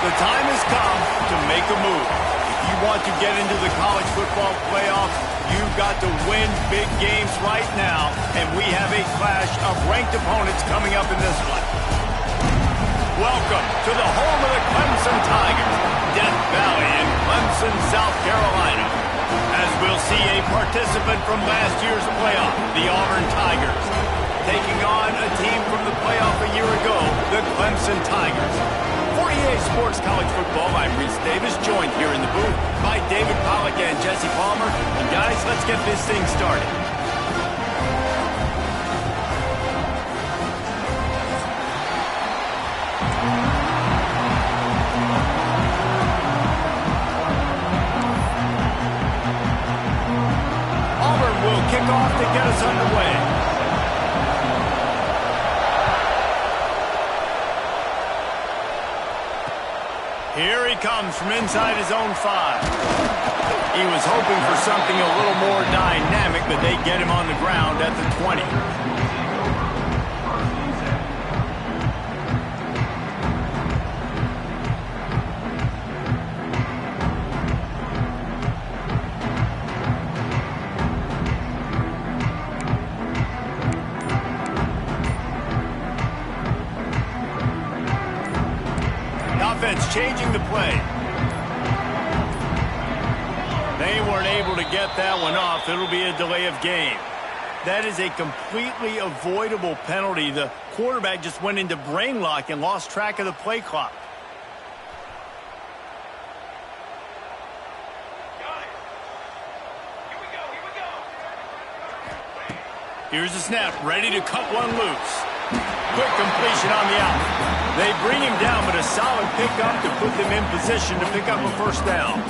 The time has come to make a move. If you want to get into the college football playoffs, you've got to win big games right now, and we have a clash of ranked opponents coming up in this one. Welcome to the home of the Clemson Tigers, Death Valley in Clemson, South Carolina. As we'll see a participant from last year's playoff, the Auburn Tigers, taking on a team from the playoff a year ago, the Clemson Tigers. For EA Sports College Football, I'm Reese Davis, joined here in the booth by David Pollack and Jesse Palmer. And guys, let's get this thing started. Auburn will kick off to get us underway. Here he comes from inside his own 5. He was hoping for something a little more dynamic, but they get him on the ground at the 20. Offense changing the play. They weren't able to get that one off. It'll be a delay of game. That is a completely avoidable penalty. The quarterback just went into brain lock and lost track of the play clock. Here's the snap, ready to cut one loose. Quick completion on the out. They bring him down, but a solid pickup to put them in position to pick up a first down.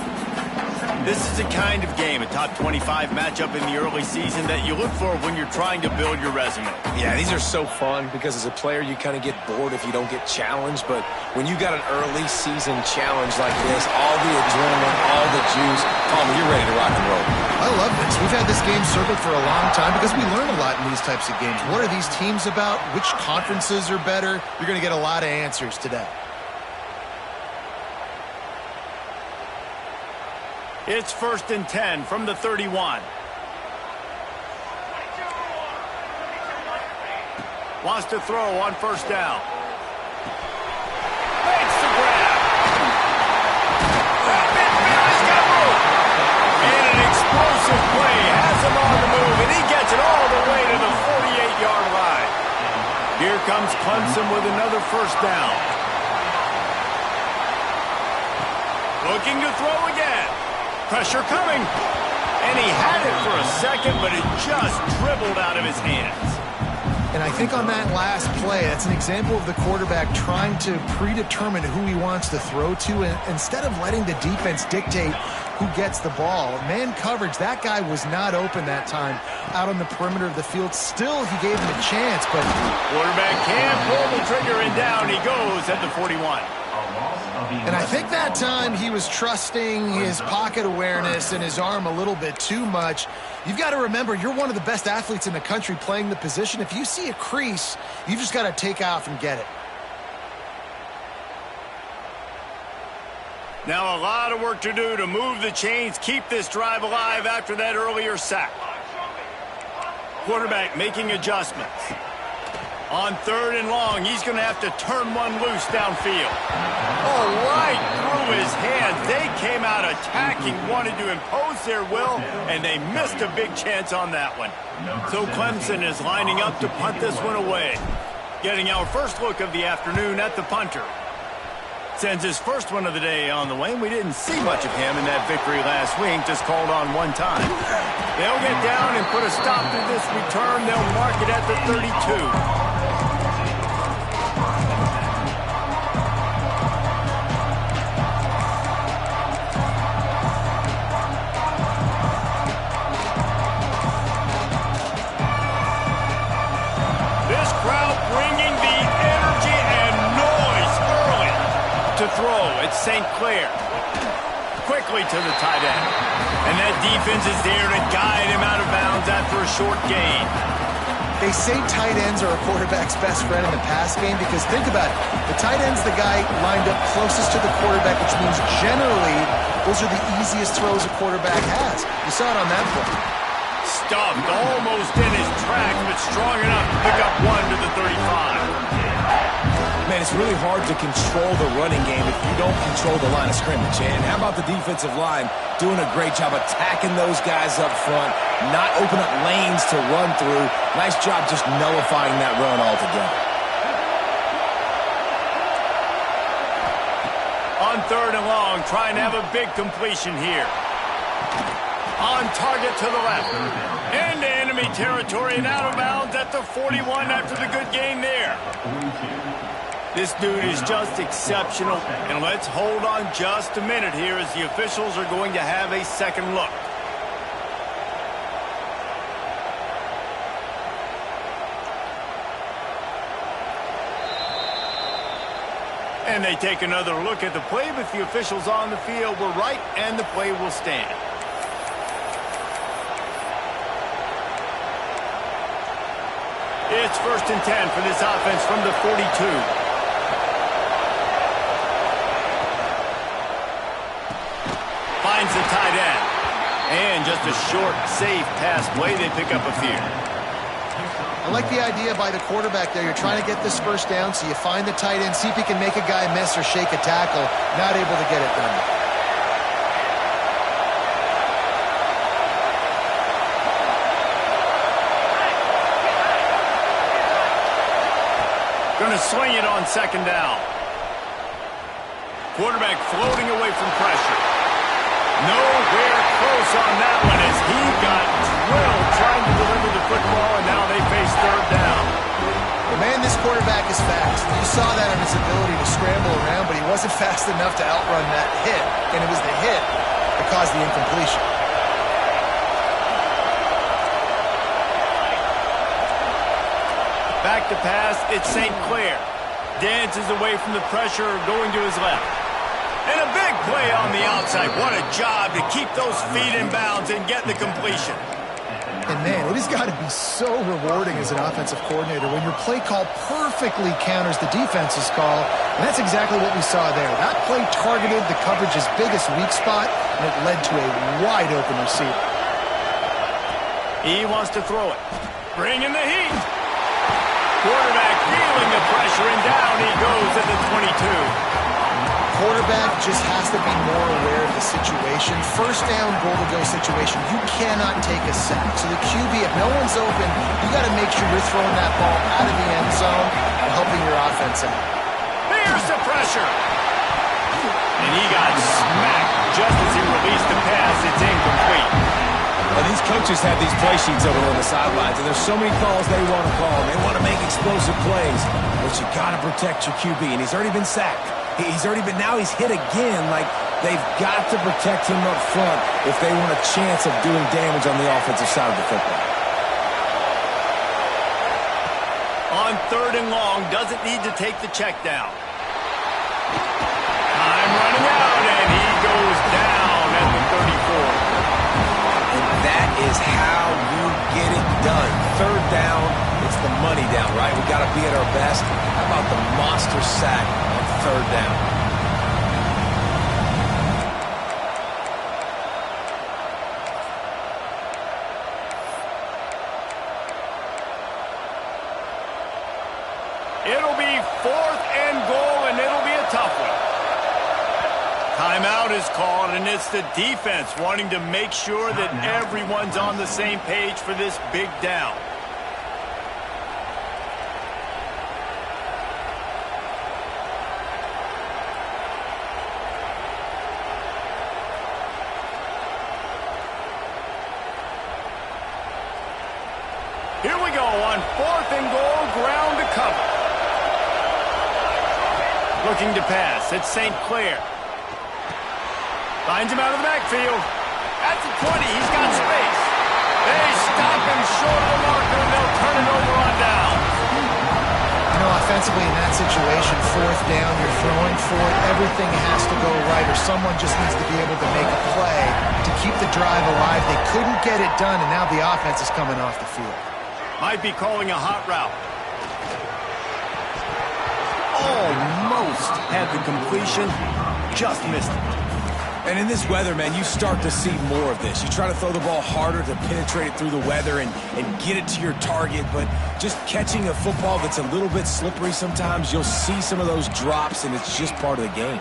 This is the kind of game, a top 25 matchup in the early season, that you look for when you're trying to build your resume. Yeah, these are so fun because as a player, you kind of get bored if you don't get challenged. But when you got an early season challenge like this, all the adrenaline, all the juice, Palmer, you're ready to rock and roll. I love this. We've had this game circled for a long time because we learn a lot in these types of games. What are these teams about? Which conferences are better? You're going to get a lot of answers today. It's 1st and 10 from the 31. Wants to throw on first down. Makes the grab. He's got room. And an explosive play has him on the move, and he gets it all the way to the 48-yard line. Here comes Clemson with another first down. Looking to throw again. Pressure coming. And he had it for a second, but it just dribbled out of his hands. And I think on that last play, that's an example of the quarterback trying to predetermine who he wants to throw to, and instead of letting the defense dictate who gets the ball. Man coverage, that guy was not open that time out on the perimeter of the field. Still, he gave him a chance, but quarterback can't pull the trigger, and down he goes at the 41. And I think that time he was trusting his pocket awareness and his arm a little bit too much. You've got to remember, you're one of the best athletes in the country playing the position. If you see a crease, you just got to take off and get it. Now a lot of work to do to move the chains, keep this drive alive after that earlier sack. Quarterback making adjustments. On 3rd and long, he's going to have to turn one loose downfield. Oh, right through his hands. They came out attacking, wanted to impose their will, and they missed a big chance on that one. So Clemson is lining up to punt this one away. Getting our first look of the afternoon at the punter. Sends his first one of the day on the way, and we didn't see much of him in that victory last week, just called on one time. They'll get down and put a stop to this return. They'll mark it at the 32. Throw. It's St. Clair. Quickly to the tight end. And that defense is there to guide him out of bounds after a short gain. They say tight ends are a quarterback's best friend in the pass game because think about it. The tight end's the guy lined up closest to the quarterback, which means generally those are the easiest throws a quarterback has. You saw it on that play. Stuffed almost in his track, but strong enough to pick up one to the 35. Man, it's really hard to control the running game if you don't control the line of scrimmage. And how about the defensive line doing a great job attacking those guys up front, not open up lanes to run through. Nice job just nullifying that run altogether. On 3rd and long, trying to have a big completion here. On target to the left. Into enemy territory and out of bounds at the 41 after the good gain there. This dude is just exceptional, and let's hold on just a minute here as the officials are going to have a second look. And they take another look at the play, but the officials on the field were right, and the play will stand. It's 1st and 10 for this offense from the 42. Finds the tight end. And just a short, safe pass play. They pick up a few. I like the idea by the quarterback there. You're trying to get this first down, so you find the tight end, see if he can make a guy miss or shake a tackle. Not able to get it done. Going to swing it on 2nd down. Quarterback floating away from pressure. Nowhere close on that one as he got drilled trying to deliver the football, and now they face 3rd down. Well, man, this quarterback is fast. You saw that on his ability to scramble around, but he wasn't fast enough to outrun that hit, and it was the hit that caused the incompletion. Back to pass, it's St. Clair. Dances away from the pressure, going to his left. And a big play on the outside. What a job to keep those feet in bounds and get the completion. And man, it has got to be so rewarding as an offensive coordinator when your play call perfectly counters the defense's call. And that's exactly what we saw there. That play targeted the coverage's biggest weak spot, and it led to a wide open receiver. He wants to throw it. Bring in the heat. Quarterback feeling the pressure, and down he goes at the 22. Quarterback just has to be more aware of the situation. 1st down, goal-to-go situation. You cannot take a sack. So the QB, if no one's open, you got to make sure you're throwing that ball out of the end zone and helping your offense out. There's the pressure. And he got smacked just as he released the pass. It's incomplete. Well, these coaches have these play sheets over on the sidelines, and there's so many calls they want to call. They want to make explosive plays, but you got to protect your QB, and he's already been sacked. Now he's hit again. Like, they've got to protect him up front if they want a chance of doing damage on the offensive side of the football. On 3rd and long, doesn't need to take the check down. Time running out, and he goes down at the 34. And that is how you get it done. 3rd down, it's the money down, right? We got to be at our best. How about the monster sack on 3rd down? It'll be 4th and goal, and it'll be a tough one. Timeout is called, and it's the defense wanting to make sure that everyone's on the same page for this big down. Here we go on 4th and goal, ground to cover. Looking to pass, it's St. Clair. Finds him out of the backfield. At the 20, he's got space. They stop him short of the marker, and they'll turn it over on down. You know, offensively in that situation, 4th down, you're throwing for it. Everything has to go right, or someone just needs to be able to make a play to keep the drive alive. They couldn't get it done, and now the offense is coming off the field. Might be calling a hot route. Almost had the completion. Just missed it. And in this weather, man, you start to see more of this. You try to throw the ball harder to penetrate it through the weather and get it to your target, but just catching a football that's a little bit slippery sometimes, you'll see some of those drops, and it's just part of the game.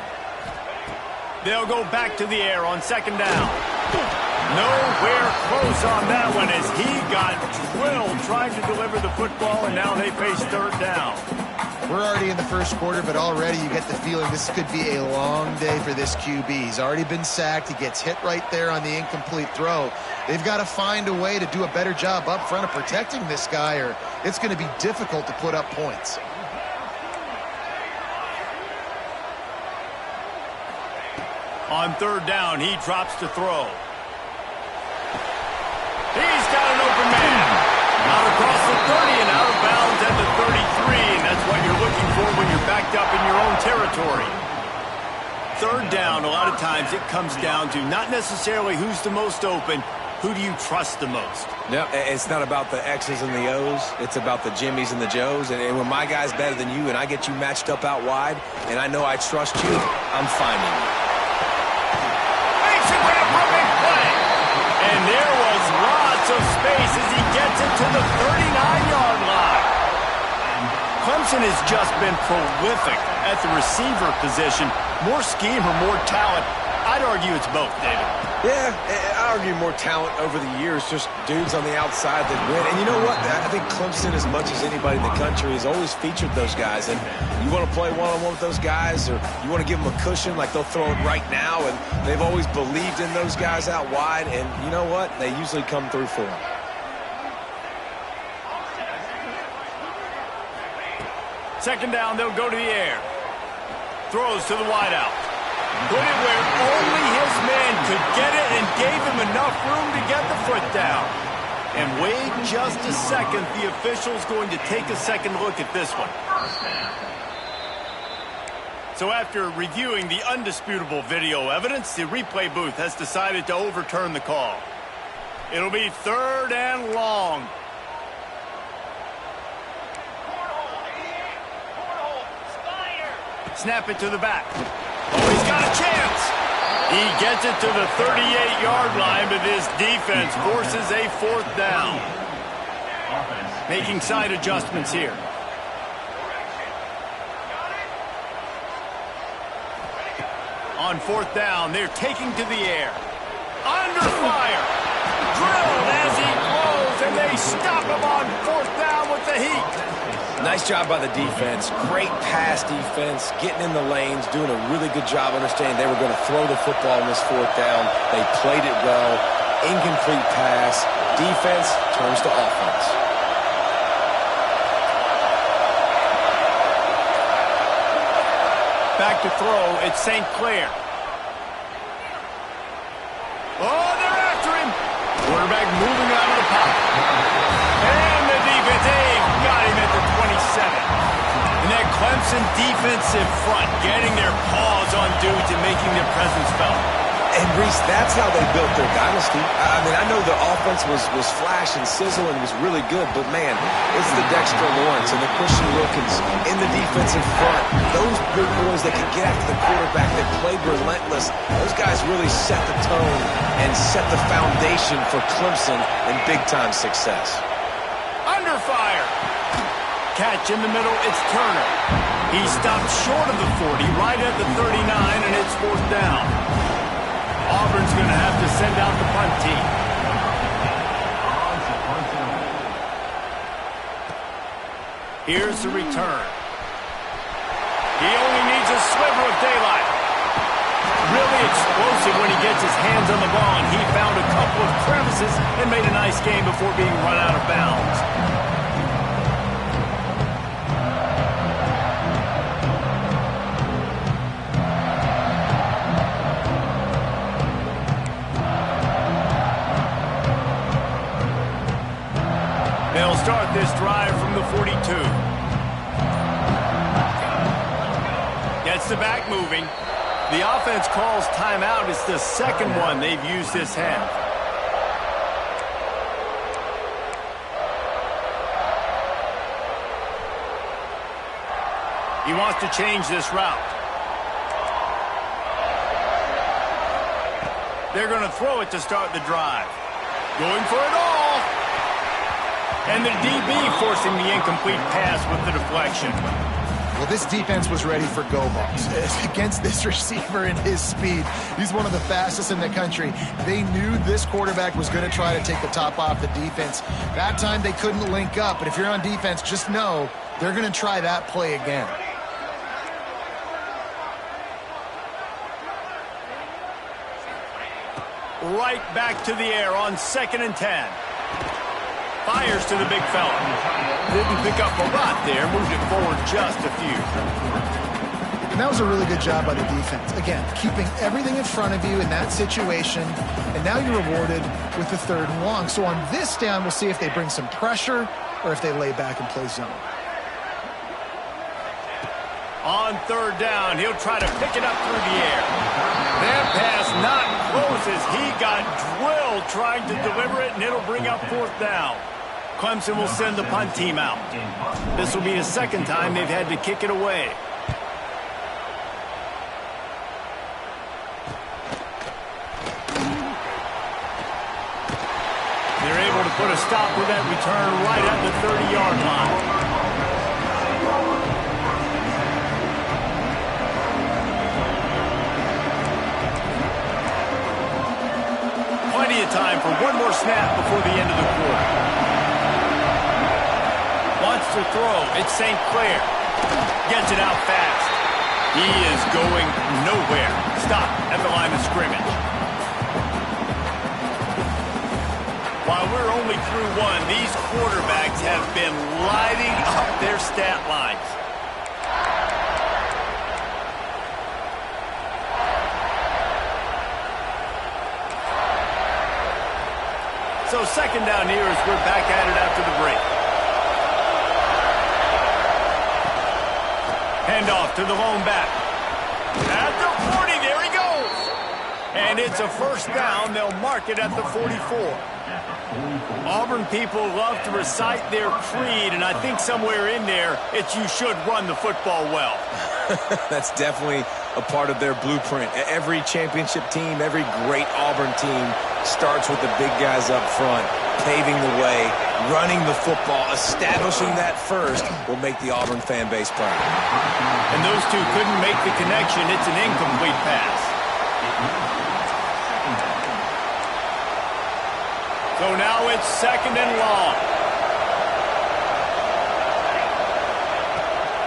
They'll go back to the air on second down. Nowhere close on that one as he got drilled trying to deliver the football, and now they face third down. We're already in the first quarter, but already you get the feeling this could be a long day for this QB. He's already been sacked. He gets hit right there on the incomplete throw. They've got to find a way to do a better job up front of protecting this guy, or it's going to be difficult to put up points. On third down, he drops to throw. He's got an open man. Out across the 30 and out of bounds at the 33, and that's what you're looking for when you're backed up in your own territory. Third down, a lot of times it comes down to not necessarily who's the most open, who do you trust the most? No, it's not about the X's and the O's. It's about the Jimmies and the Joes. And when my guy's better than you and I get you matched up out wide and I know I trust you, I'm finding you. Makes a perfect play. And there was lots of space as he gets it to the 39-yard line. Clemson has just been prolific at the receiver position. More scheme or more talent? I'd argue it's both, David. Yeah, I argue more talent over the years, just dudes on the outside that win. And you know what? I think Clemson, as much as anybody in the country, has always featured those guys. And you want to play one-on-one with those guys, or you want to give them a cushion like they'll throw it right now. And they've always believed in those guys out wide. And you know what? They usually come through for them. Second down, they'll go to the air. Throws to the wideout. Put it where only his man could get it and gave him enough room to get the foot down. And wait just a second. The official's going to take a second look at this one. So after reviewing the undisputable video evidence, the replay booth has decided to overturn the call. It'll be third and long. Snap it to the back. Oh, he's got a chance. He gets it to the 38-yard line, but his defense forces a fourth down. Making side adjustments here. On fourth down, they're taking to the air. Under fire. Drilled as he throws, and they stop him on fourth down with the heat. Nice job by the defense. Great pass defense, getting in the lanes, doing a really good job understanding they were going to throw the football in this fourth down. They played it well. Incomplete pass. Defense turns to offense. Back to throw, it's St. Clair. Oh, they're after him. Quarterback moving out of the pocket. And the defense, got him at the 27. And that Clemson defensive front getting their paws on dudes and making their presence felt. And, Reese, that's how they built their dynasty. I mean, I know the offense was flash and sizzle and was really good, but, man, it's the Dexter Lawrence and the Christian Wilkins in the defensive front. Those big boys that could get after the quarterback, that played relentless, those guys really set the tone and set the foundation for Clemson and big-time success. Under fire. Catch in the middle, it's Turner. He stopped short of the 40, right at the 39, and it's fourth down. Auburn's going to have to send out the punt team. Here's the return. He only needs a sliver of daylight. Really explosive when he gets his hands on the ball, and he found a couple of crevices and made a nice game before being run out of bounds. They'll start this drive from the 42. Gets the back moving. The offense calls timeout. It's the second one they've used this half. He wants to change this route. They're going to throw it to start the drive. Going for it all. And the DB forcing the incomplete pass with the deflection. Well, this defense was ready for go balls. Against this receiver and his speed, he's one of the fastest in the country. They knew this quarterback was going to try to take the top off the defense. That time they couldn't link up, but if you're on defense, just know they're going to try that play again. Right back to the air on 2nd and 10. Fires to the big fella. Didn't pick up a lot there. Moved it forward just a few. And that was a really good job by the defense. Again, keeping everything in front of you in that situation. And now you're rewarded with the 3rd and long. So on this down, we'll see if they bring some pressure or if they lay back and play zone. On 3rd down, he'll try to pick it up through the air. That pass not close as he got drilled trying to deliver it, and it'll bring up 4th down. Clemson will send the punt team out. This will be the 2nd time they've had to kick it away. They're able to put a stop with that return right at the 30-yard line. Plenty of time for one more snap before the end of the quarter. Wants to throw. It's St. Clair. Gets it out fast. He is going nowhere. Stop at the line of scrimmage. While we're only through one, these quarterbacks have been lighting up their stat lines. So 2nd down here as we're back at it after the break. Handoff to the lone back. At the 40, there he goes. And it's a 1st down. They'll mark it at the 44. Auburn people love to recite their creed, and I think somewhere in there, it's you should run the football well. That's definitely a part of their blueprint. Every championship team, every great Auburn team starts with the big guys up front, paving the way, running the football, establishing that first will make the Auburn fan base proud. And those two couldn't make the connection. It's an incomplete pass. So now it's 2nd and long.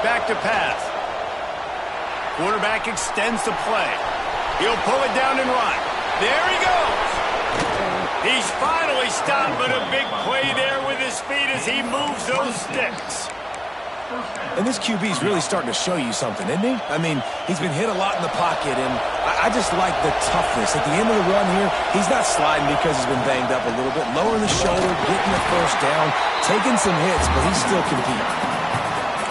Back to pass. Quarterback extends the play. He'll pull it down and run. There he goes. He's finally stopped, but a big play there with his feet as he moves those sticks. And this QB's really starting to show you something, isn't he? I mean, he's been hit a lot in the pocket, and I just like the toughness. At the end of the run here, he's not sliding because he's been banged up a little bit. Lowering the shoulder, getting the 1st down, taking some hits, but he's still competing.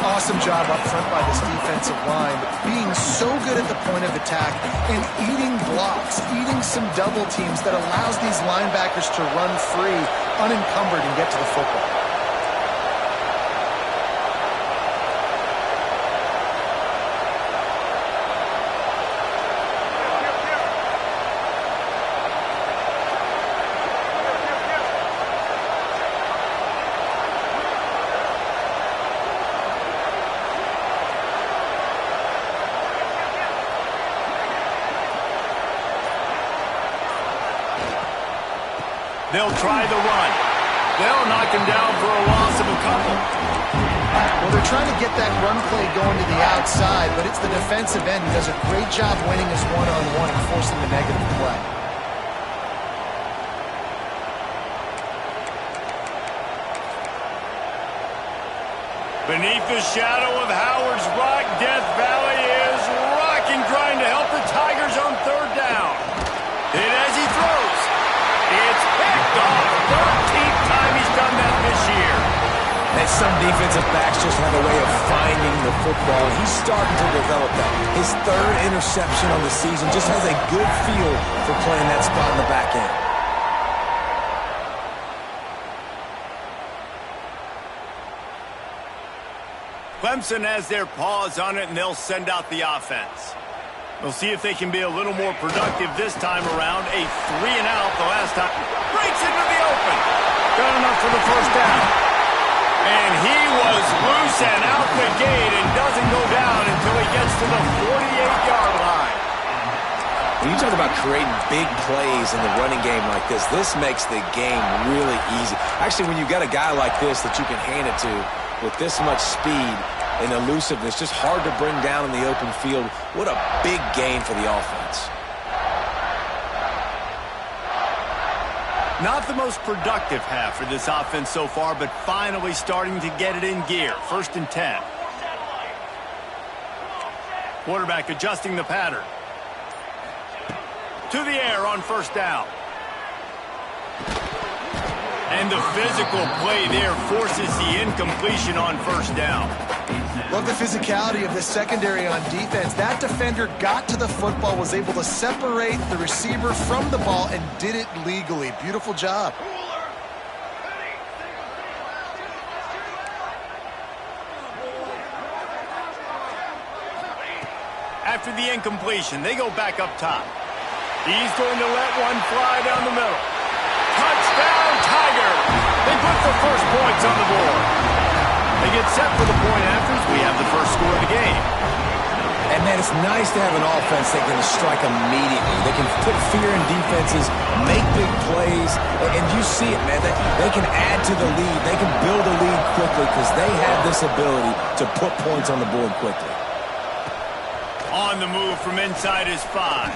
Awesome job up front by this defensive line, being so good at the point of attack and eating blocks, eating some double teams that allows these linebackers to run free, unencumbered, and get to the football. They'll try the run. They'll knock him down for a loss of a couple. Well, they're trying to get that run play going to the outside, but it's the defensive end who does a great job winning his one-on-one and forcing the negative play. Beneath the shadow of Howard's Rock, Death Valley is rocking, trying to help the Tigers on 3rd down. And as he throws, it's picked off. 13th time he's done that this year. And some defensive backs just have a way of finding the football. He's starting to develop that. His 3rd interception on the season just has a good feel for playing that spot in the back end. Clemson has their paws on it, and they'll send out the offense. We'll see if they can be a little more productive this time around. A 3-and-out the last time. Breaks into the open. Got enough for the first down. And he was loose and out the gate and doesn't go down until he gets to the 48-yard line. When you talk about creating big plays in the running game like this makes the game really easy. Actually, when you got a guy like this that you can hand it to with this much speed and elusiveness, just hard to bring down in the open field. What a big gain for the offense. Not the most productive half for this offense so far, but finally starting to get it in gear. 1st and 10. Quarterback adjusting the pattern. To the air on 1st down. And the physical play there forces the incompletion on 1st down. Love the physicality of the secondary on defense. That defender got to the football, was able to separate the receiver from the ball, and did it legally. Beautiful job. After the incompletion, they go back up top. He's going to let one fly down the middle. Touchdown, Tiger! They put the first points on the board. They get set for the point afters. We have the first score of the game. And, man, it's nice to have an offense that can strike immediately. They can put fear in defenses, make big plays, and you see it, man. They can add to the lead. They can build a lead quickly because they have this ability to put points on the board quickly. On the move from inside his 5.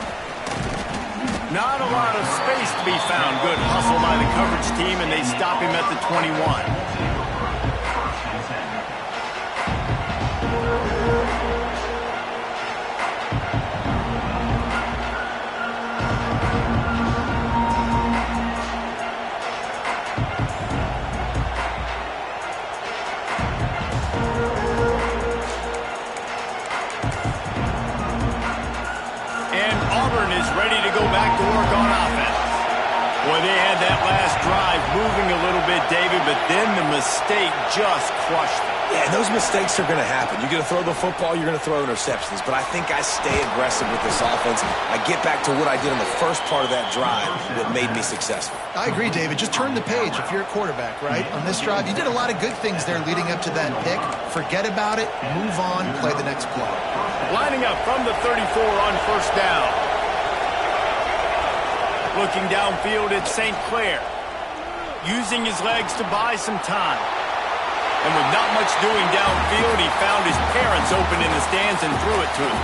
Not a lot of space to be found. Good hustle by the coverage team, and they stop him at the 21. Ready to go back to work on offense. Boy, they had that last drive moving a little bit, David, but then the mistake just crushed them. Yeah, those mistakes are going to happen. You're going to throw the football, you're going to throw interceptions, but I think I stay aggressive with this offense. I get back to what I did in the first part of that drive that made me successful. I agree, David. Just turn the page if you're a quarterback, right? On this drive, you did a lot of good things there leading up to that pick. Forget about it, move on, play the next play. Lining up from the 34 on 1st down. Looking downfield at St. Clair. Using his legs to buy some time. And with not much doing downfield, he found his parents open in the stands and threw it to him.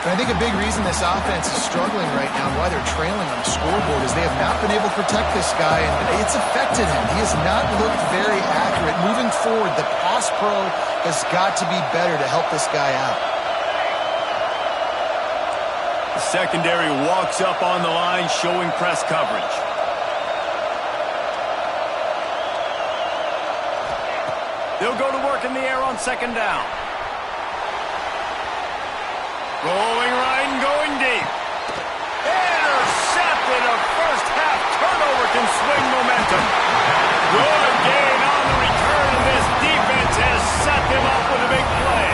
And I think a big reason this offense is struggling right now and why they're trailing on the scoreboard is they have not been able to protect this guy, and it's affected him. He has not looked very accurate. Moving forward, the pass pro has got to be better to help this guy out. The secondary walks up on the line, showing press coverage. They'll go to work in the air on 2nd down. Rolling right and going deep. Intercepted. A first half turnover can swing momentum. Good gain on the return, and this defense has set them up with a big play.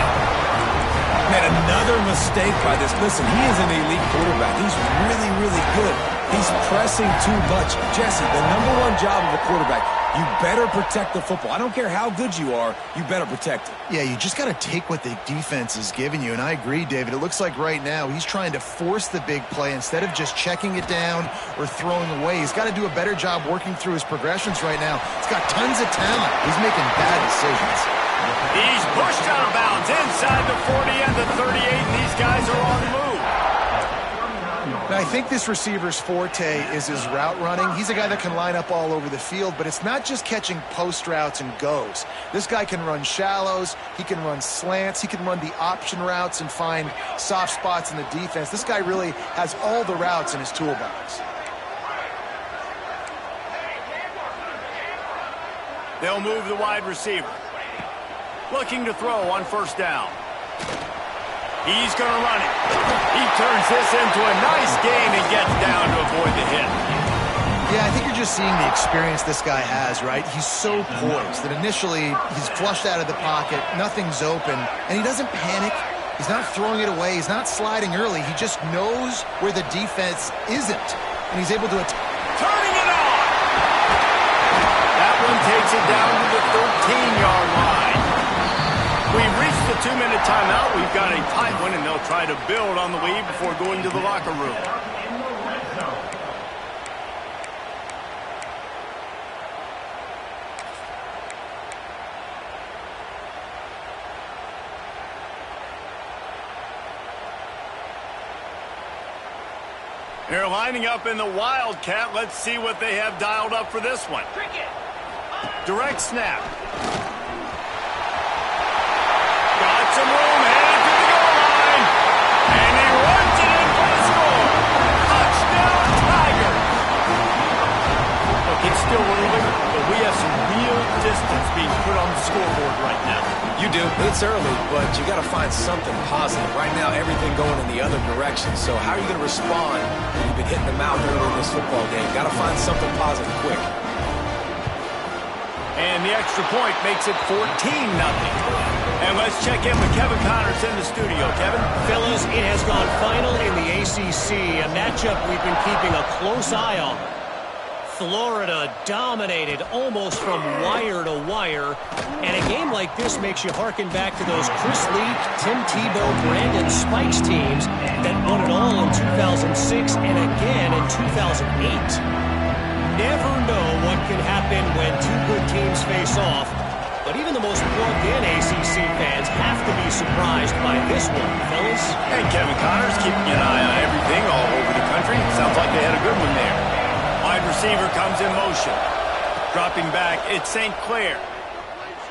Man, another mistake by this. Listen, he is an elite quarterback. He's really, really good. He's pressing too much. Jesse, the #1 job of a quarterback, you better protect the football. I don't care how good you are, you better protect it. Yeah, you just got to take what the defense is giving you, and I agree, David. It looks like right now he's trying to force the big play instead of just checking it down or throwing away. He's got to do a better job working through his progressions right now. He's got tons of talent. He's making bad decisions. He's pushed out of bounds inside the 40 and the 38, and these guys are on the move. Now, I think this receiver's forte is his route running. He's a guy that can line up all over the field, but it's not just catching post routes and goes. This guy can run shallows, he can run slants, he can run the option routes and find soft spots in the defense. This guy really has all the routes in his toolbox. They'll move the wide receiver. Looking to throw on 1st down. He's going to run it. He turns this into a nice game and gets down to avoid the hit. Yeah, I think you're just seeing the experience this guy has, right? He's so poised that initially he's flushed out of the pocket, nothing's open, and he doesn't panic. He's not throwing it away. He's not sliding early. He just knows where the defense isn't, and he's able to turning it on. That one takes it down to the 13-yard line. We've reached the 2-minute timeout. We've got a tight one, and they'll try to build on the lead before going to the locker room. They're lining up in the Wildcat. Let's see what they have dialed up for this one. Direct snap. Got some room, headed to the goal line. And he runs it in for the score. Touchdown, Tiger. Look, it's still early, but we have some real distance being put on the scoreboard right now. You do. It's early, but you got to find something positive. Right now, everything going in the other direction. So how are you going to respond when you've been hitting them out early in this football game? Got to find something positive quick. And the extra point makes it 14-0. And let's check in with Kevin Connors in the studio. Kevin? Fellas, it has gone final in the ACC, a matchup we've been keeping a close eye on. Florida dominated almost from wire to wire. And a game like this makes you hearken back to those Chris Lee, Tim Tebow, Brandon Spikes teams that won it all in 2006 and again in 2008. Never know what can happen when two good teams face off. But even the most plugged-in ACC fans have to be surprised by this one, fellas. And Kevin Connors keeping an eye on everything all over the country. Sounds like they had a good one there. Wide receiver comes in motion. Dropping back, it's St. Clair.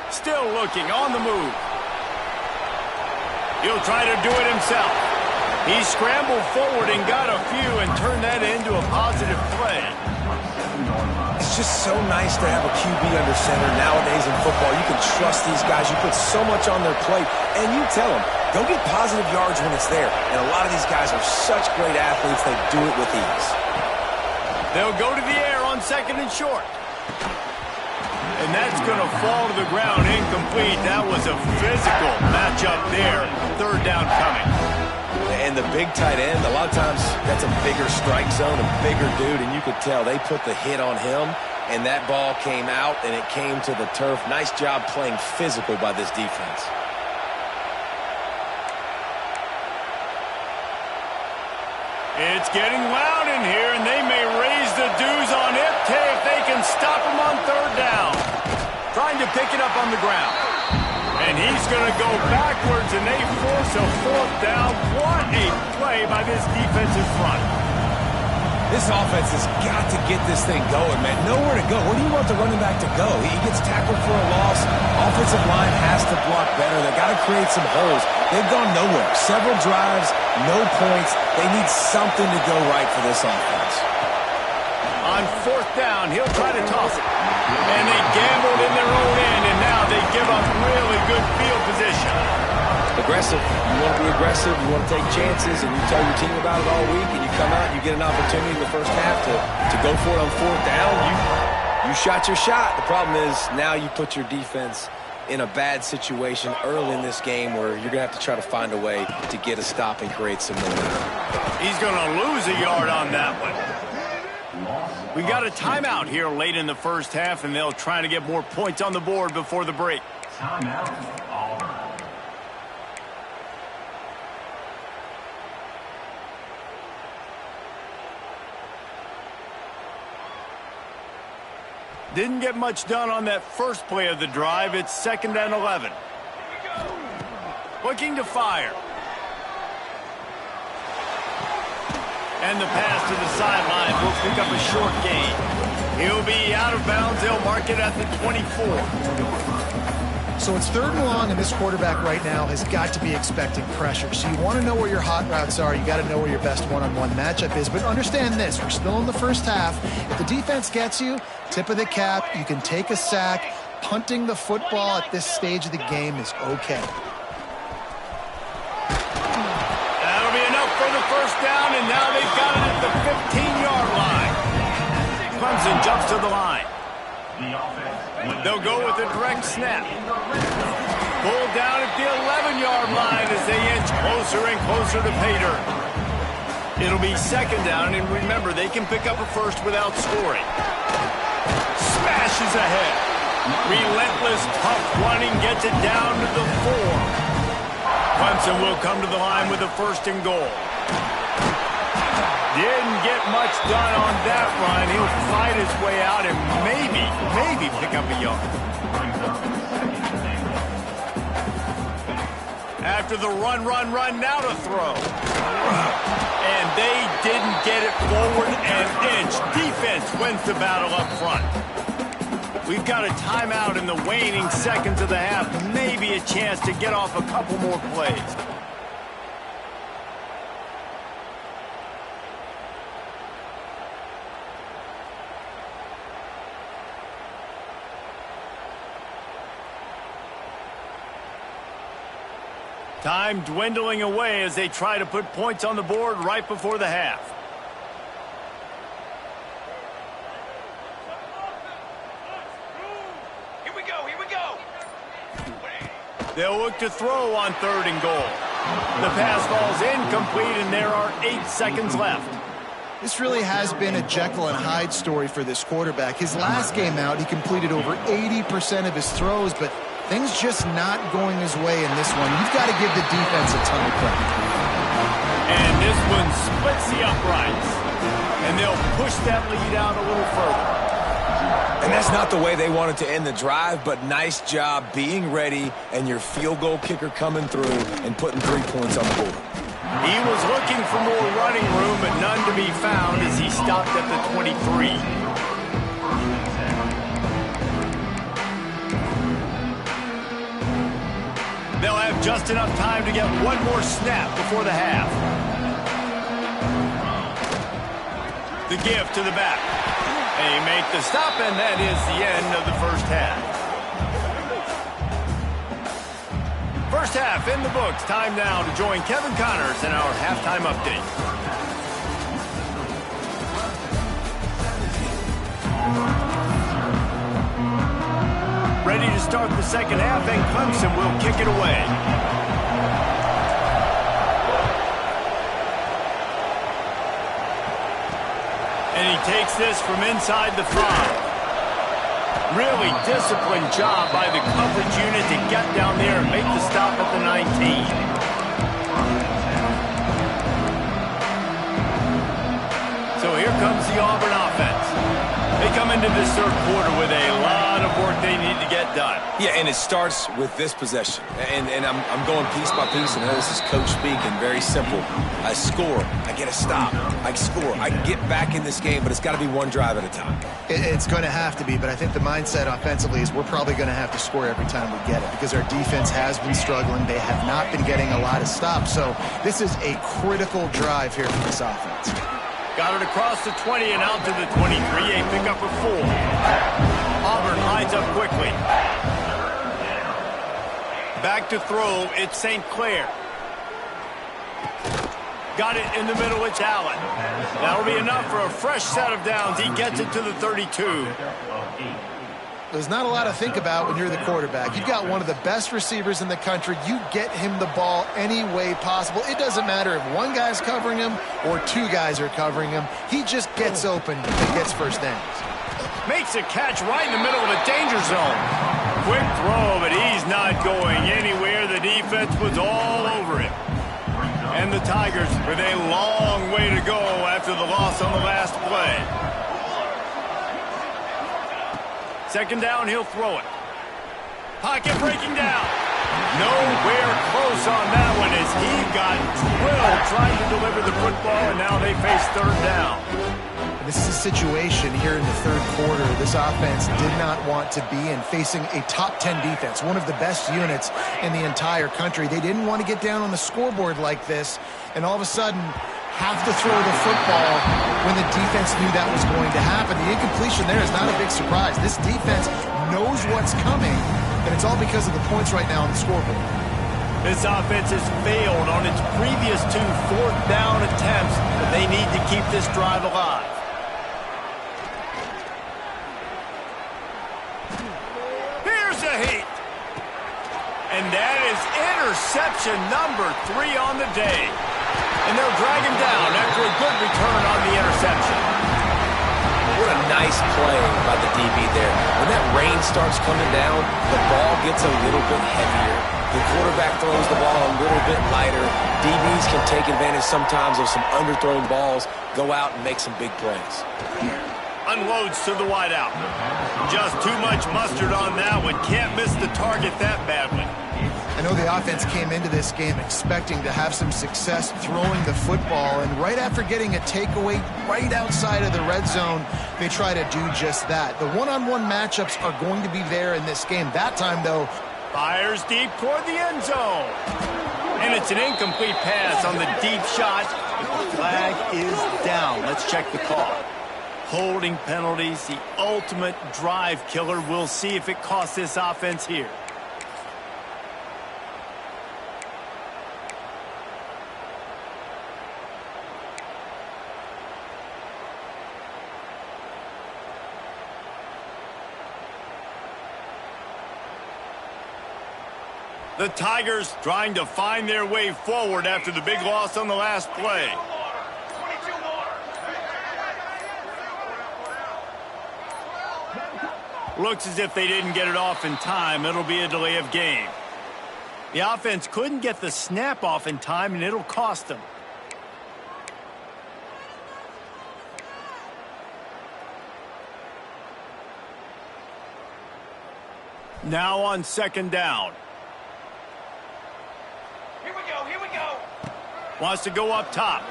Still looking, on the move. He'll try to do it himself. He scrambled forward and got a few and turned that into a positive play. It's just so nice to have a QB under center nowadays in football. You can trust these guys. You put so much on their plate, and you tell them, go get positive yards when it's there. And a lot of these guys are such great athletes, they do it with ease. They'll go to the air on 2nd and short. And that's going to fall to the ground incomplete. That was a physical matchup there. 3rd down coming. And the big tight end, a lot of times that's a bigger strike zone, a bigger dude, and you could tell they put the hit on him, and that ball came out, and it came to the turf. Nice job playing physical by this defense. It's getting loud in here, and they may raise the dues on Ipte if they can stop him on 3rd down. Trying to pick it up on the ground. And he's going to go backwards, and they force a 4th down. What a play by this defensive front. This offense has got to get this thing going, man. Nowhere to go. Where do you want the running back to go? He gets tackled for a loss. Offensive line has to block better. They got to create some holes. They've gone nowhere. Several drives, no points. They need something to go right for this offense. On 4th down, he'll try to toss it. And they gambled in their own end, and now they give up really good field position. Aggressive. You want to be aggressive. You want to take chances, and you tell your team about it all week, and you come out and you get an opportunity in the first half to go for it on 4th down. You shot your shot. The problem is now you put your defense in a bad situation early in this game where you're going to have to try to find a way to get a stop and create some momentum. He's going to lose a yard on that one. We got a timeout here late in the first half, and they'll try to get more points on the board before the break. Timeout, Auburn. Didn't get much done on that first play of the drive. It's 2nd and 11. Looking to fire. And the pass to the sideline will pick up a short gain. He'll be out of bounds. They'll mark it at the 24. So it's 3rd and long, and this quarterback right now has got to be expecting pressure. So you want to know where your hot routes are. You got to know where your best one-on-one matchup is. But understand this, we're still in the first half. If the defense gets you, tip of the cap, you can take a sack. Punting the football at this stage of the game is okay. That'll be enough for the 1st down, and now they've got it at the 15-yard line. Clemson jumps to the line. The offense. They'll go with a direct snap. Pulled down at the 11-yard line as they inch closer and closer to pay dirt. It'll be second down, and remember, they can pick up a first without scoring. Smashes ahead. Relentless, tough running gets it down to the 4. Clemson will come to the line with a first and goal. Didn't get much done on that run. He'll fight his way out and maybe pick up a yard. After the run, now to throw. And they didn't get it forward an inch. Defense wins the battle up front. We've got a timeout in the waning seconds of the half. Maybe a chance to get off a couple more plays. Time dwindling away as they try to put points on the board right before the half. Here we go. They'll look to throw on third and goal. The pass falls incomplete, and there are 8 seconds left. This really has been a Jekyll and Hyde story for this quarterback. His last game out, he completed over 80% of his throws, but things just not going his way in this one. You've got to give the defense a ton of credit. And this one splits the uprights. And they'll push that lead out a little further. And that's not the way they wanted to end the drive, but nice job being ready and your field goal kicker coming through and putting 3 points on the board. He was looking for more running room, but none to be found as he stopped at the 23. They'll have just enough time to get one more snap before the half. The give to the back. They make the stop, and that is the end of the first half. First half in the books. Time now to join Kevin Connors in our halftime update. Ready to start the second half, and Clemson will kick it away. And he takes this from inside the 5. Really disciplined job by the coverage unit to get down there and make the stop at the 19. So here comes the Auburn offense. They come into this third quarter with a lot of work they need to get done. Yeah, and it starts with this possession. And I'm going piece by piece, and this is coach speaking. Very simple. I score. I get a stop. I score. I can get back in this game, but it's got to be one drive at a time. It's going to have to be, but I think the mindset offensively is we're probably going to have to score every time we get it because our defense has been struggling. They have not been getting a lot of stops. So this is a critical drive here for this offense. Got it across the 20 and out to the 23. A pickup of 4. Auburn lines up quickly. Back to throw. It's St. Clair. Got it in the middle. It's Allen. That'll be enough for a fresh set of downs. He gets it to the 32. There's not a lot to think about when you're the quarterback. You've got one of the best receivers in the country. You get him the ball any way possible. It doesn't matter if one guy's covering him or 2 guys are covering him. He just gets open and gets first downs. Makes a catch right in the middle of the danger zone. Quick throw, but he's not going anywhere. The defense was all over him. And the Tigers with a long way to go after the loss on the last play. Second down, he'll throw it. Pocket breaking down. Nowhere close on that one as he got drilled trying to deliver the football, and now they face third down. This is a situation here in the third quarter this offense did not want to be in, facing a top 10 defense, one of the best units in the entire country. They didn't want to get down on the scoreboard like this, and all of a sudden have to throw the football when the defense knew that was going to happen. The incompletion there is not a big surprise. This defense knows what's coming, and it's all because of the points right now on the scoreboard. This offense has failed on its previous 2 fourth down attempts, but they need to keep this drive alive. Interception number 3 on the day. And they'll drag him down after a good return on the interception. What a nice play by the DB there. When that rain starts coming down, the ball gets a little bit heavier. The quarterback throws the ball a little bit lighter. DBs can take advantage sometimes of some underthrown balls, go out and make some big plays. Unloads to the wideout. Just too much mustard on that one. Can't miss the target that badly. I know the offense came into this game expecting to have some success throwing the football, and right after getting a takeaway right outside of the red zone, they try to do just that. The one-on-one matchups are going to be there in this game. That time, though, fires deep toward the end zone. And it's an incomplete pass on the deep shot. The flag is down. Let's check the call. Holding penalties, the ultimate drive killer. We'll see if it costs this offense here. The Tigers trying to find their way forward after the big loss on the last play. Looks as if they didn't get it off in time. It'll be a delay of game. The offense couldn't get the snap off in time, and it'll cost them. Now on second down. Here we go. Wants to go up top.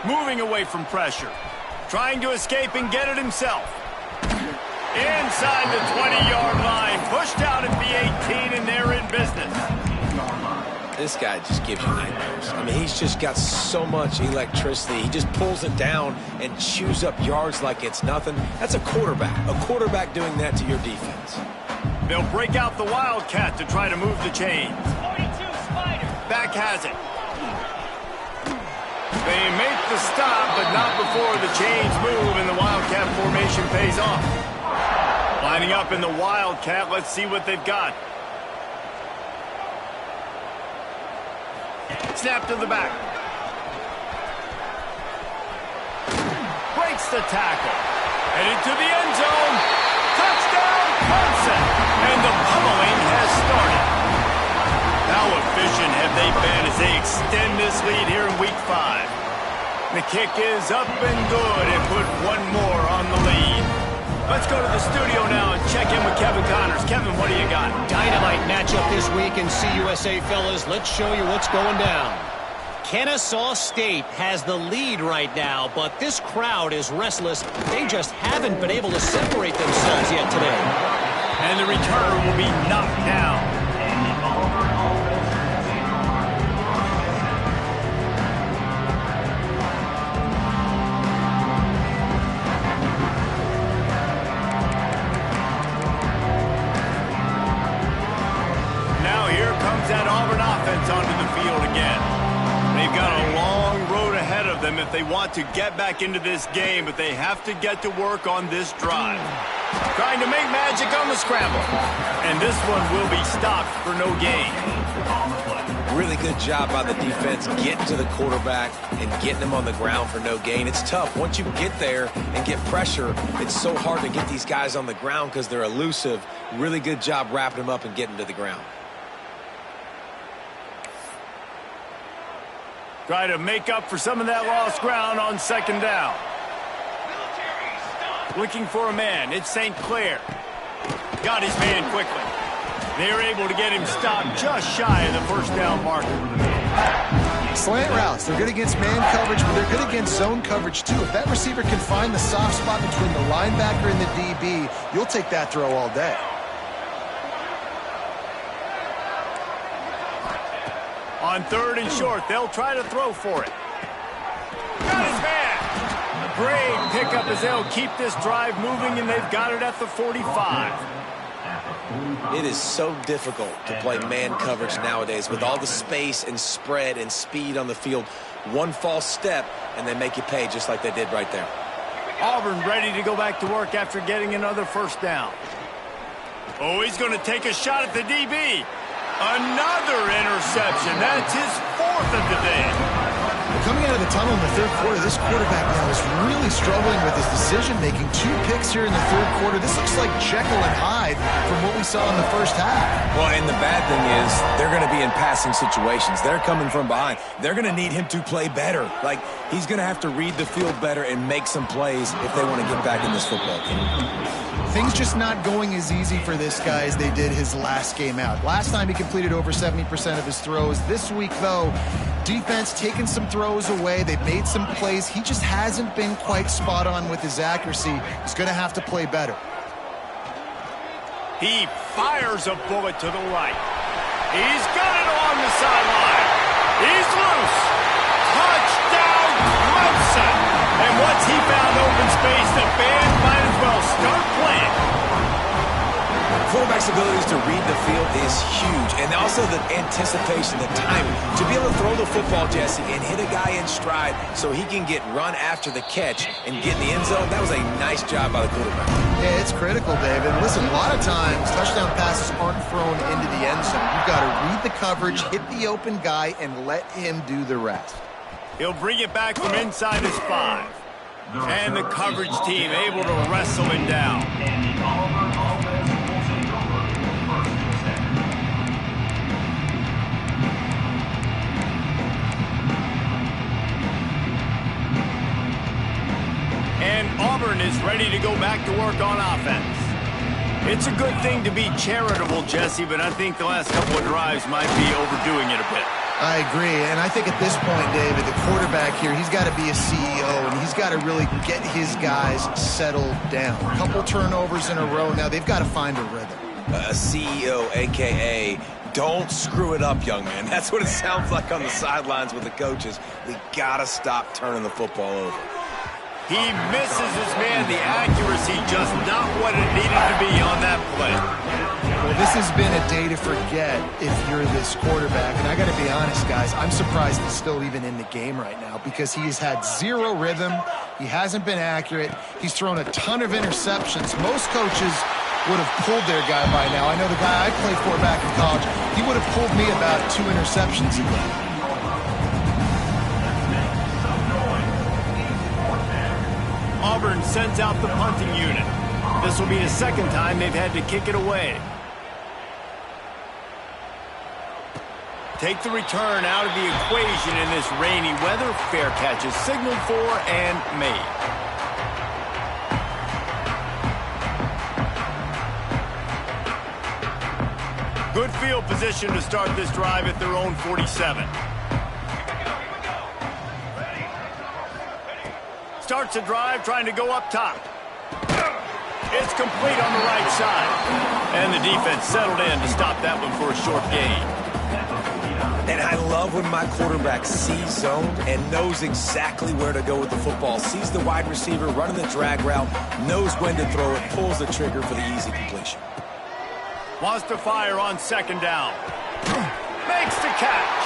Moving away from pressure. Trying to escape and get it himself. Inside the 20-yard line. Pushed out at the 18, and they're in business. This guy just gives you nightmares. I mean, he's just got so much electricity. He just pulls it down and chews up yards like it's nothing. That's a quarterback. A quarterback doing that to your defense. They'll break out the Wildcat to try to move the chains. 42 Spider. Back has it. They make the stop, but not before the chains move and the Wildcat formation pays off. Lining up in the Wildcat, let's see what they've got. Snap to the back. Breaks the tackle. Headed to the end zone. Touchdown, Clemson. And the pummeling has started. How efficient have they been as they extend this lead here in Week 5? The kick is up and good and put one more on the lead. Let's go to the studio now and check in with Kevin Connors. Kevin, what do you got? Dynamite matchup this week in CUSA, fellas. Let's show you what's going down. Kennesaw State has the lead right now, but this crowd is restless. They just haven't been able to separate themselves yet today. And the return will be knocked down. That Auburn offense onto the field again. They've got a long road ahead of them if they want to get back into this game, but they have to get to work on this drive. Trying to make magic on the scramble. And this one will be stopped for no gain. Really good job by the defense getting to the quarterback and getting him on the ground for no gain. It's tough. Once you get there and get pressure, it's so hard to get these guys on the ground because they're elusive. Really good job wrapping them up and getting to the ground. Try to make up for some of that lost ground on second down. Looking for a man. It's St. Clair. Got his man quickly. They're able to get him stopped just shy of the first down marker. Slant routes. They're good against man coverage, but they're good against zone coverage, too. If that receiver can find the soft spot between the linebacker and the DB, you'll take that throw all day. On third and short, they'll try to throw for it. Got his man. Great pickup as they'll keep this drive moving, and they've got it at the 45. It is so difficult to play man coverage nowadays with all the space and spread and speed on the field. One false step, and they make you pay just like they did right there. Auburn ready to go back to work after getting another first down. Oh, he's going to take a shot at the DB. Another interception. That's his 4th of the day. Coming out of the tunnel in the third quarter, this quarterback now is really struggling with his decision-making. 2 picks here in the third quarter. This looks like Jekyll and Hyde from what we saw in the first half. Well, and the bad thing is they're going to be in passing situations. They're coming from behind. They're going to need him to play better. Like, he's going to have to read the field better and make some plays if they want to get back in this football game. Things just not going as easy for this guy as they did his last game out. Last time he completed over 70% of his throws. This week, though, defense taking some throws away. They've made some plays. He just hasn't been quite spot on with his accuracy. He's going to have to play better. He fires a bullet to the right. He's got it along the sideline. He's loose. Touchdown, Clemson. And once he found open space, the band might as well start playing. Quarterback's abilities to read the field is huge, and also the anticipation, the timing. To be able to throw the football, Jesse, and hit a guy in stride so he can get run after the catch and get in the end zone, that was a nice job by the quarterback. Yeah, it's critical, David. Listen, a lot of times, touchdown passes aren't thrown into the end zone. You've got to read the coverage, hit the open guy, and let him do the rest. He'll bring it back from inside his 5. And the coverage team able to wrestle him down. And Auburn is ready to go back to work on offense. It's a good thing to be charitable, Jesse, but I think the last couple of drives might be overdoing it a bit. I agree, and I think at this point, David, the quarterback here, he's got to be a CEO, and he's got to really get his guys settled down. A couple turnovers in a row now. They've got to find a rhythm. A CEO, a.k.a. don't screw it up, young man. That's what it sounds like on the sidelines with the coaches. We got to stop turning the football over. He misses his man. The accuracy just not what it needed to be on that play. Well, this has been a day to forget if you're this quarterback. And I got to be honest, guys, I'm surprised he's still even in the game right now because he has had zero rhythm. He hasn't been accurate. He's thrown a ton of interceptions. Most coaches would have pulled their guy by now. I know the guy I played for back in college, he would have pulled me about 2 interceptions ago. Auburn sends out the punting unit. This will be the second time they've had to kick it away. Take the return out of the equation in this rainy weather. Fair catch is signaled for and made. Good field position to start this drive at their own 47. Starts a drive trying to go up top. It's complete on the right side. And the defense settled in to stop that one for a short gain. And I love when my quarterback sees zone and knows exactly where to go with the football. Sees the wide receiver running the drag route, knows when to throw it, pulls the trigger for the easy completion. Wants to fire on second down. Makes the catch.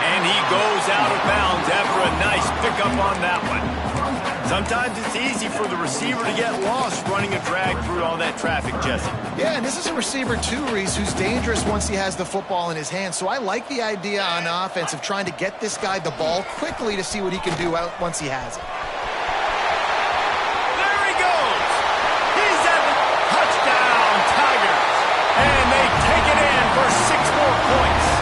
And he goes out of bounds after a nice pickup on that one. Sometimes it's easy for the receiver to get lost running a drag through all that traffic, Jesse. Yeah, and this is a receiver too, Reese, who's dangerous once he has the football in his hands. So I like the idea on offense of trying to get this guy the ball quickly to see what he can do out once he has it. There he goes. He's at the touchdown, Tigers. And they take it in for 6 more points.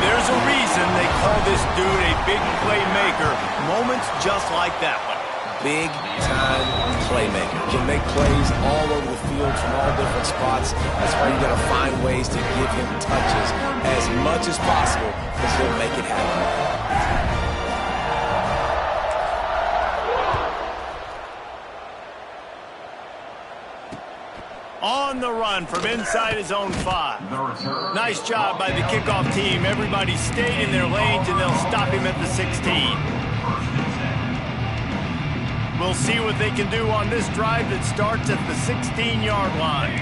There's a reason they call this dude a big playmaker. Moments just like that one. Big-time playmaker. Can make plays all over the field from all different spots. That's why you got to find ways to give him touches as much as possible because he'll make it happen. On the run from inside his own 5. Nice job by the kickoff team. Everybody stayed in their lanes, and they'll stop him at the 16. We'll see what they can do on this drive that starts at the 16-yard line.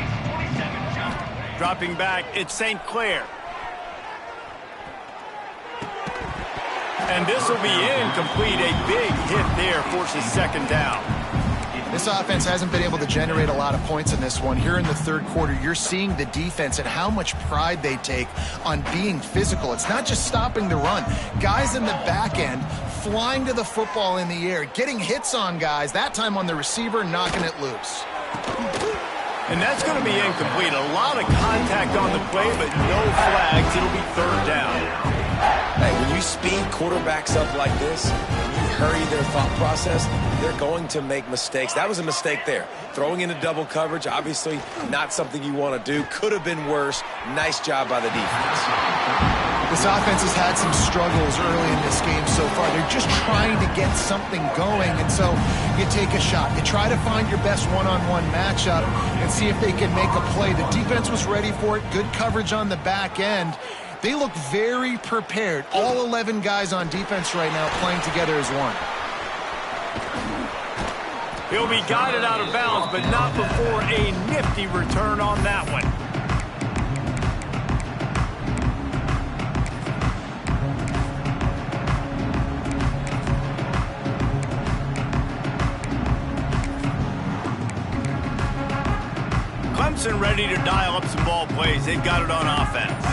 Dropping back, it's St. Clair. And this will be incomplete. A big hit there forces second down. This offense hasn't been able to generate a lot of points in this one. Here in the third quarter, you're seeing the defense and how much pride they take on being physical. It's not just stopping the run. Guys in the back end flying to the football in the air, getting hits on guys, that time on the receiver, knocking it loose. And that's going to be incomplete. A lot of contact on the play, but no flags. It'll be third down. Hey, when you speed quarterbacks up like this, when you hurry their thought process, they're going to make mistakes. That was a mistake there. Throwing into double coverage, obviously not something you want to do. Could have been worse. Nice job by the defense. This offense has had some struggles early in this game so far. They're just trying to get something going, and so you take a shot. You try to find your best one-on-one matchup and see if they can make a play. The defense was ready for it. Good coverage on the back end. They look very prepared. All 11 guys on defense right now playing together as one. He'll be guided out of bounds, but not before a nifty return on that one. Clemson ready to dial up some ball plays. They've got it on offense.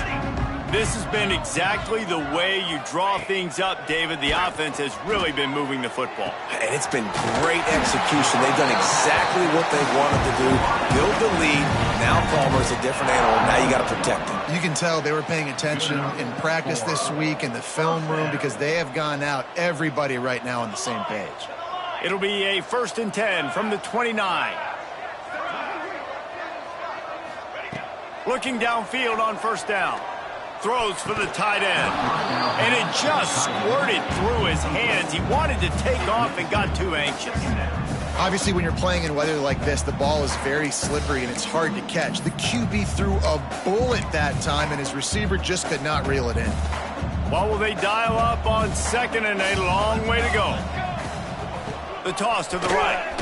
This has been exactly the way you draw things up, David. The offense has really been moving the football. And it's been great execution. They've done exactly what they wanted to do. Build the lead. Now Palmer's a different animal. Now you got to protect him. You can tell they were paying attention in practice this week in the film room because they have gone out, everybody right now on the same page. It'll be a 1st and 10 from the 29. Looking downfield on first down. Throws for the tight end. And it just squirted through his hands. He wanted to take off and got too anxious. Obviously, when you're playing in weather like this, the ball is very slippery and it's hard to catch. The QB threw a bullet that time, and his receiver just could not reel it in. Well, will they dial up on 2nd and a long way to go? The toss to the right.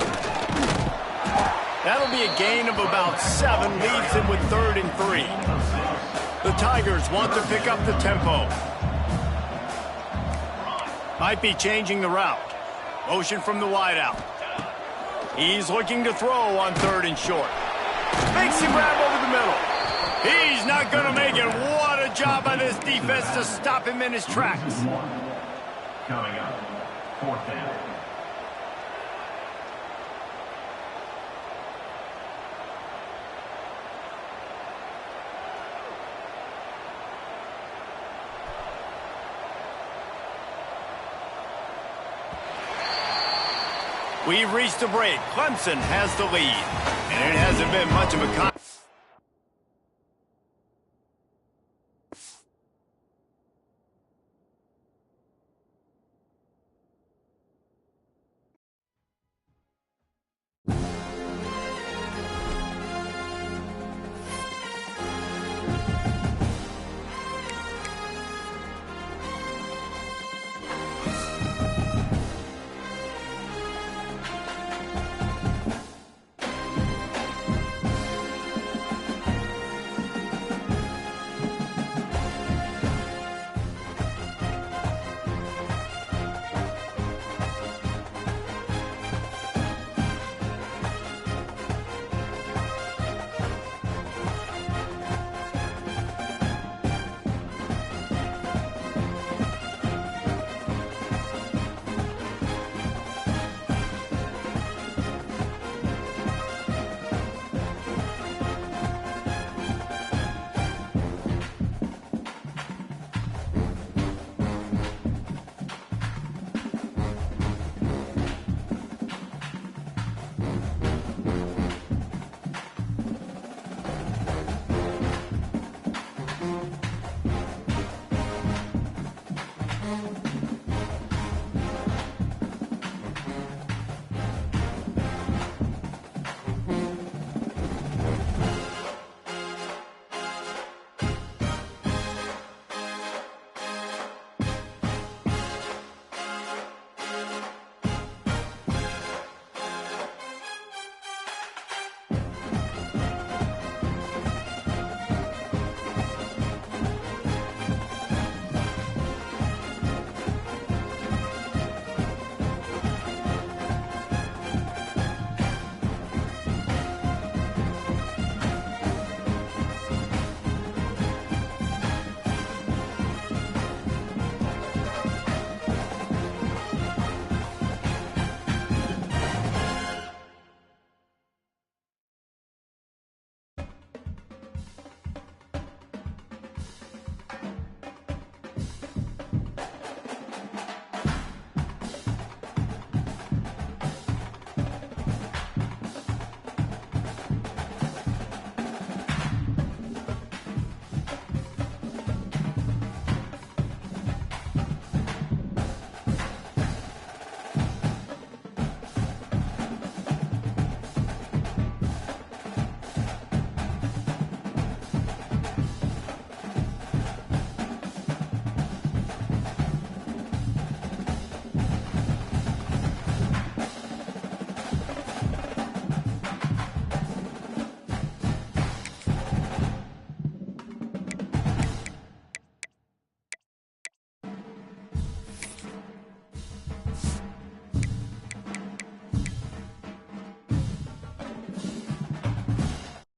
That'll be a gain of about 7, leaves him with 3rd and 3. The Tigers want to pick up the tempo. Might be changing the route. Motion from the wideout. He's looking to throw on 3rd and short. Makes him grab over the middle. He's not going to make it. What a job by this defense to stop him in his tracks. Coming up, 4th down. We've reached a break. Clemson has the lead. And it hasn't been much of a